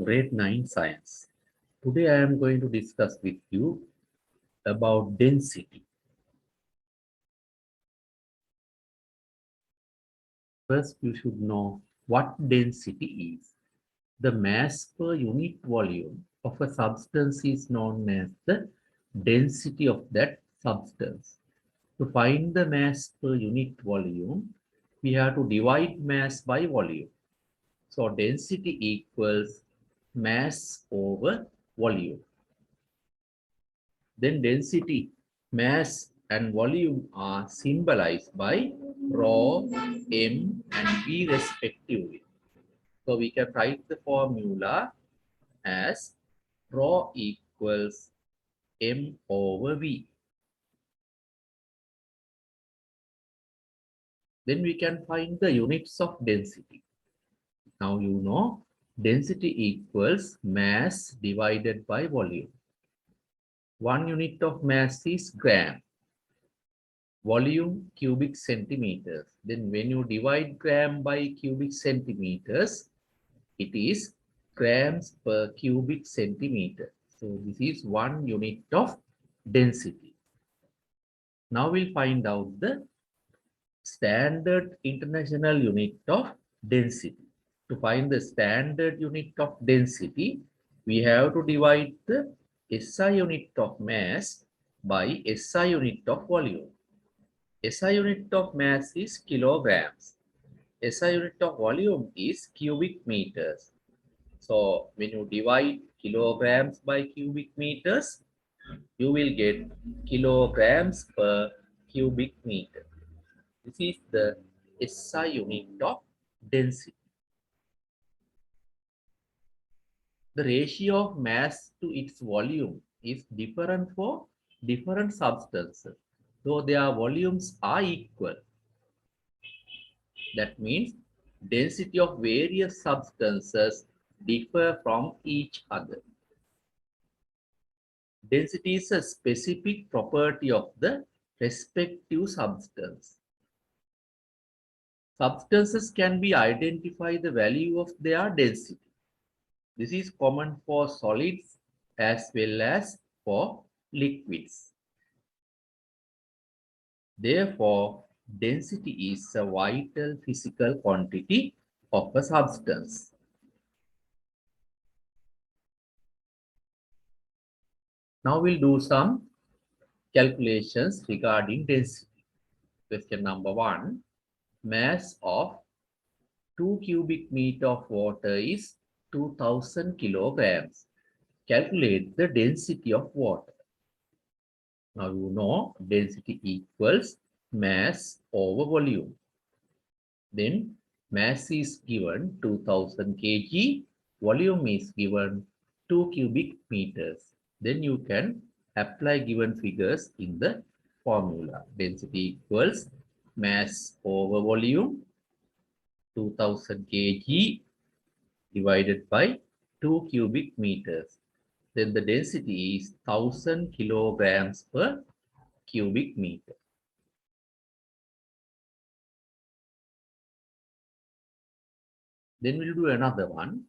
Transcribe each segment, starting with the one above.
Grade 9 Science. Today I am going to discuss with you about density. First, you should know what density is. The mass per unit volume of a substance is known as the density of that substance. To find the mass per unit volume, we have to divide mass by volume. So density equals mass over volume. Then density, mass and volume are symbolized by rho, m and v respectively. So we can write the formula as rho equals m over v. Then we can find the units of density. Now you know density equals mass divided by volume. 1 unit of mass is gram. Volume cubic centimeters. Then when you divide gram by cubic centimeters, it is grams per cubic centimeter. So this is 1 unit of density. Now we'll find out the standard international unit of density. To find the standard unit of density, we have to divide the SI unit of mass by SI unit of volume. SI unit of mass is kilograms. SI unit of volume is cubic meters. So when you divide kilograms by cubic meters, you will get kilograms per cubic meter. This is the SI unit of density. The ratio of mass to its volume is different for different substances. Though their volumes are equal. That means density of various substances differ from each other. Density is a specific property of the respective substance. Substances can be identified the value of their density. This is common for solids as well as for liquids. Therefore, density is a vital physical quantity of a substance. Now we'll do some calculations regarding density. Question number 1. Mass of 2 cubic meter of water is 2000 kilograms. Calculate the density of water. Now you know density equals mass over volume. Then mass is given 2000 kg, volume is given 2 cubic meters. Then you can apply given figures in the formula. Density equals mass over volume 2000 kg divided by 2 cubic meters. Then the density is 1000 kilograms per cubic meter. Then we'll do another one.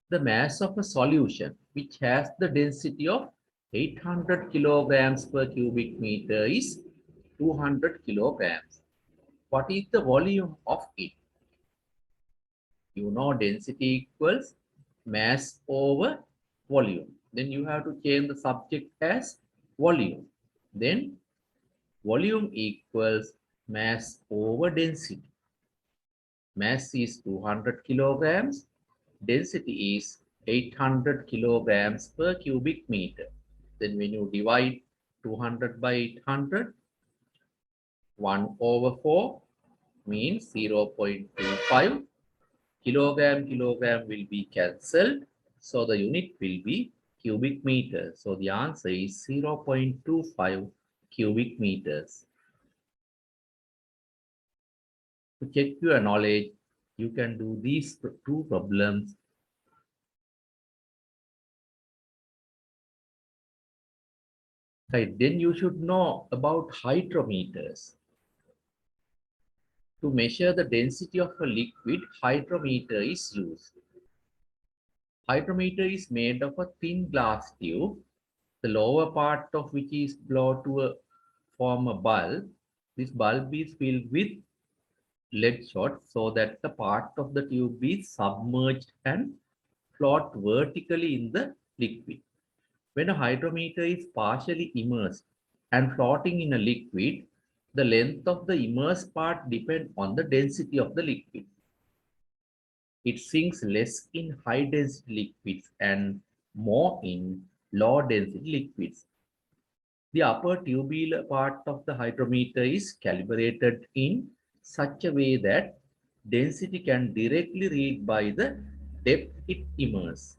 The mass of a solution which has the density of 800 kilograms per cubic meter is 200 kilograms. What is the volume of it? You know density equals mass over volume. Then you have to change the subject as volume. Then volume equals mass over density. Mass is 200 kilograms. Density is 800 kilograms per cubic meter. Then when you divide 200 by 800, 1 over 4 means 0.25. Kilogram will be cancelled. So the unit will be cubic meter. So the answer is 0.25 cubic meters. To check your knowledge, you can do these two problems. Right, then you should know about hydrometers. To measure the density of a liquid, hydrometer is used. Hydrometer is made of a thin glass tube, the lower part of which is blown to form a bulb. This bulb is filled with lead shot so that the part of the tube is submerged and float vertically in the liquid. When a hydrometer is partially immersed and floating in a liquid, the length of the immersed part depends on the density of the liquid. It sinks less in high density liquids and more in low density liquids. The upper tubular part of the hydrometer is calibrated in such a way that density can directly read by the depth it immerses.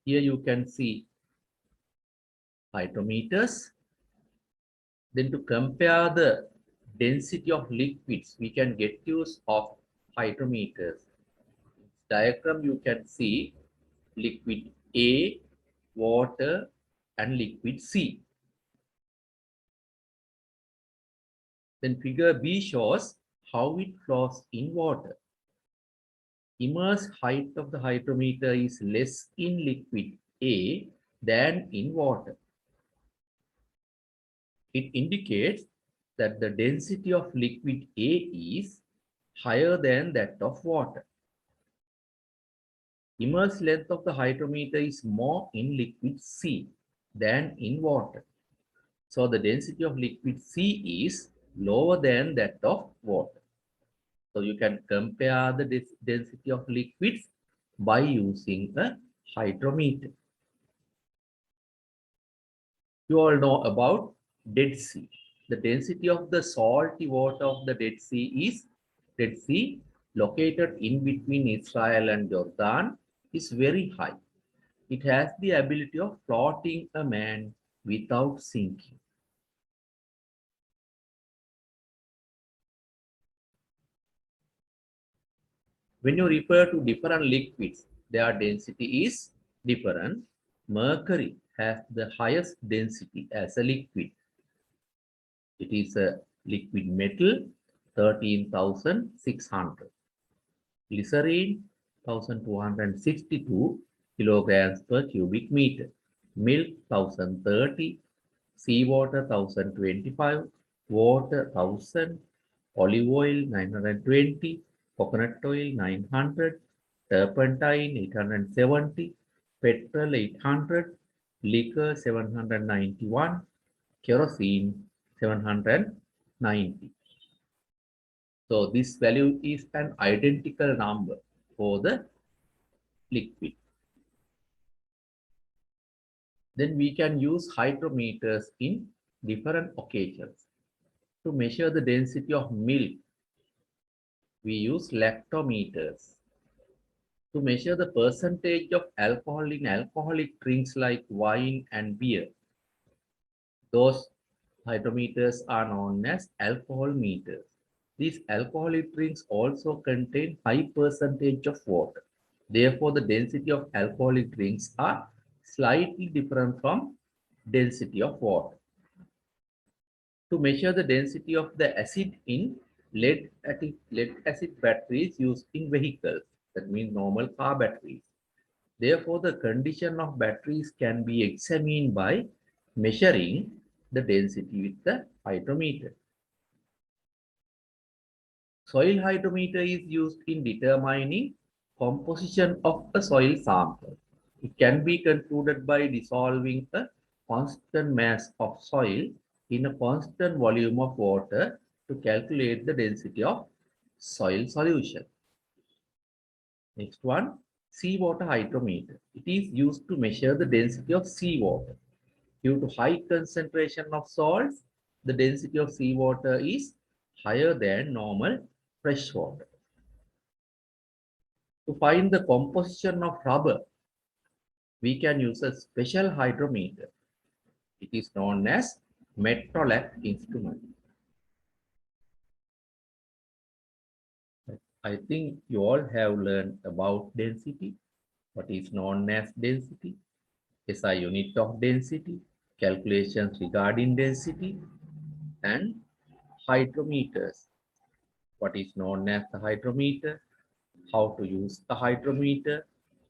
Here you can see hydrometers. Then to compare the density of liquids, we can get use of hydrometers. Diagram you can see liquid A, water, and liquid C. Then figure B shows how it flows in water. Immersed height of the hydrometer is less in liquid A than in water. It indicates that the density of liquid A is higher than that of water. Immersed length of the hydrometer is more in liquid C than in water. So the density of liquid C is lower than that of water. So you can compare the density of liquids by using a hydrometer. You all know about Dead Sea. The density of the salty water of the Dead Sea, located in between Israel and Jordan, is very high. It has the ability of floating a man without sinking. When you refer to different liquids, their density is different. Mercury has the highest density as a liquid. It is a liquid metal, 13,600. Glycerine, 1,262 kilograms per cubic meter. Milk, 1,030. Seawater, 1,025. Water, 1,000. Olive oil, 920. Coconut oil, 900. Turpentine, 870. Petrol, 800. Liquor, 791. Kerosene, 790. So this value is an identical number for the liquid. Then we can use hydrometers in different occasions. To measure the density of milk, we use lactometers. To measure the percentage of alcohol in alcoholic drinks like wine and beer, those hydrometers are known as alcohol meters. These alcoholic drinks also contain high percentage of water. Therefore, the density of alcoholic drinks are slightly different from density of water. To measure the density of the acid in lead acid batteries used in vehicles, that means normal car batteries. Therefore, the condition of batteries can be examined by measuring the density with the hydrometer. Soil hydrometer is used in determining composition of a soil sample. It can be concluded by dissolving a constant mass of soil in a constant volume of water to calculate the density of soil solution. Next one, seawater hydrometer. It is used to measure the density of seawater. Due to high concentration of salts, the density of seawater is higher than normal fresh water. To find the composition of rubber, we can use a special hydrometer. It is known as Metrolab instrument. I think you all have learned about density, what is known as density, SI unit of density, calculations regarding density, and hydrometers. What is known as the hydrometer, how to use the hydrometer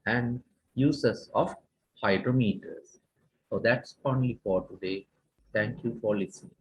and uses of hydrometers. So that's only for today. Thank you for listening.